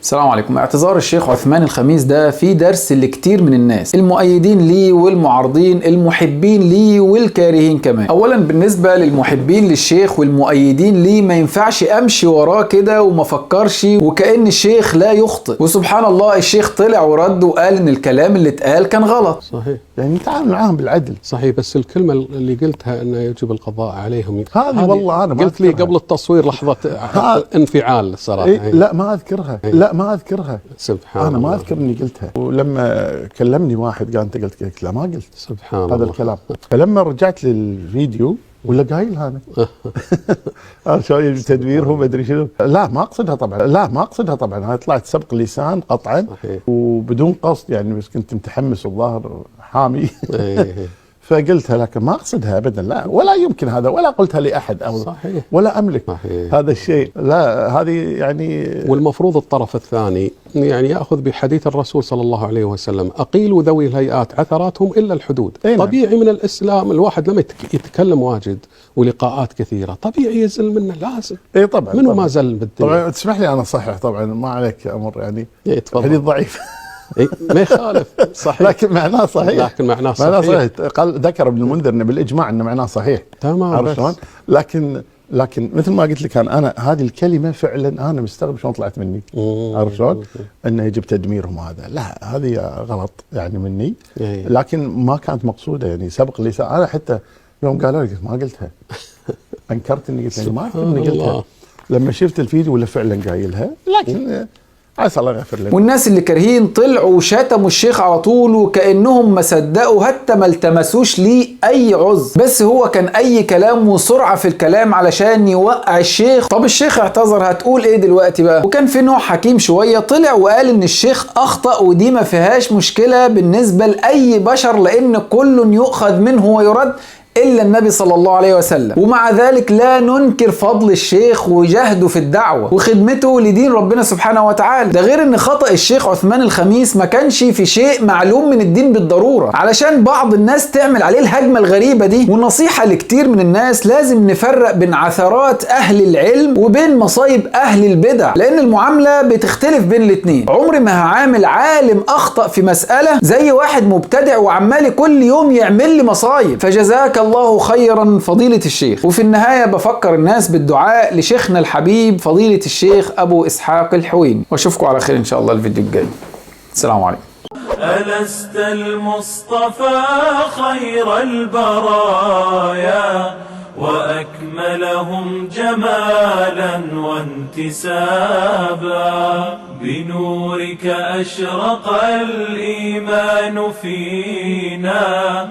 السلام عليكم. اعتذار الشيخ عثمان الخميس ده في درس لكتير من الناس، المؤيدين ليه والمعارضين، المحبين ليه والكارهين كمان. اولا بالنسبه للمحبين للشيخ والمؤيدين ليه ما ينفعش امشي وراه كده وما فكرش وكأن الشيخ لا يخطئ. وسبحان الله الشيخ طلع ورد وقال ان الكلام اللي اتقال كان غلط. صحيح، يعني نتعامل معاهم بالعدل. صحيح، بس الكلمه اللي قلتها انه يجب القضاء عليهم هذه والله انا ما قلت لي قبل التصوير لحظه انفعال صراحه. لا ما اذكرها، لا ما اذكرها. سبحان انا الله. ما اذكر اني قلتها، ولما كلمني واحد قال انت قلت لا ما قلت سبحان هذا الله. الكلام. فلما رجعت للفيديو ولا قايل هذا شوي تدوير هو ما ادري شنو. لا ما اقصدها طبعا، انا طلعت سبق لسان قطعا صحيح. وبدون قصد يعني، بس كنت متحمس والظاهر حامي فقلتها، لكن ما اقصدها ابدا، لا ولا يمكن هذا، ولا قلتها لاحد او صحيح. ولا املك صحيح. هذا الشيء، لا هذه يعني. والمفروض الطرف الثاني يعني ياخذ بحديث الرسول صلى الله عليه وسلم: اقيلوا ذوي الهيئات عثراتهم الا الحدود. نعم. طبيعي من الاسلام الواحد لما يتكلم واجد ولقاءات كثيره طبيعي يزل منه، لازم. اي طبعا منو ما زل بالدنيا. طبعا تسمح لي انا صحح، طبعا ما عليك امر يعني. تفضل. حديث ضعيف ما يخالف، صحيح، لكن معناه صحيح. معناه صحيح. قال ذكر ابن المنذر انه بالاجماع انه معناه صحيح. تمام. عرفت شلون؟ لكن مثل ما قلت لك انا هذه الكلمه فعلا انا مستغرب شلون طلعت مني. عرفت شلون؟ انه يجب تدميرهم، هذا لا، هذه غلط يعني مني. لكن ما كانت مقصوده يعني، سبق لي انا حتى يوم قالوا لي ما قلتها انكرت اني قلتها، ما اعرف اني قلتها لما شفت الفيديو ولا فعلا قايلها، لكن عسى الله يغفر لنا. والناس اللي كارهين طلعوا وشتموا الشيخ على طول وكأنهم ما صدقوا، حتى ما التمسوش ليه اي عذر، بس هو كان اي كلام وسرعه في الكلام علشان يوقع الشيخ. طب الشيخ اعتذر، هتقول ايه دلوقتي بقى؟ وكان في نوع حكيم شويه طلع وقال ان الشيخ اخطأ ودي ما فيهاش مشكله بالنسبه لاي بشر، لان كل يؤخذ منه ويرد إلا النبي صلى الله عليه وسلم. ومع ذلك لا ننكر فضل الشيخ وجهده في الدعوة وخدمته لدين ربنا سبحانه وتعالى. ده غير ان خطأ الشيخ عثمان الخميس ما كانش في شيء معلوم من الدين بالضرورة، علشان بعض الناس تعمل عليه الهجمة الغريبة دي. ونصيحة لكتير من الناس: لازم نفرق بين عثرات أهل العلم وبين مصايب أهل البدع، لأن المعاملة بتختلف بين الاتنين. عمري ما هعامل عالم أخطأ في مسألة زي واحد مبتدع وعمال كل يوم يعمل لي مصايب. فجزاك الله خيرا فضيلة الشيخ. وفي النهاية بفكر الناس بالدعاء لشيخنا الحبيب فضيلة الشيخ أبو إسحاق الحويني، واشوفكم على خير إن شاء الله الفيديو الجاي. السلام عليكم. ألست المصطفى خير البرايا وأكملهم جمالا وانتسابا، بنورك أشرق الإيمان فينا.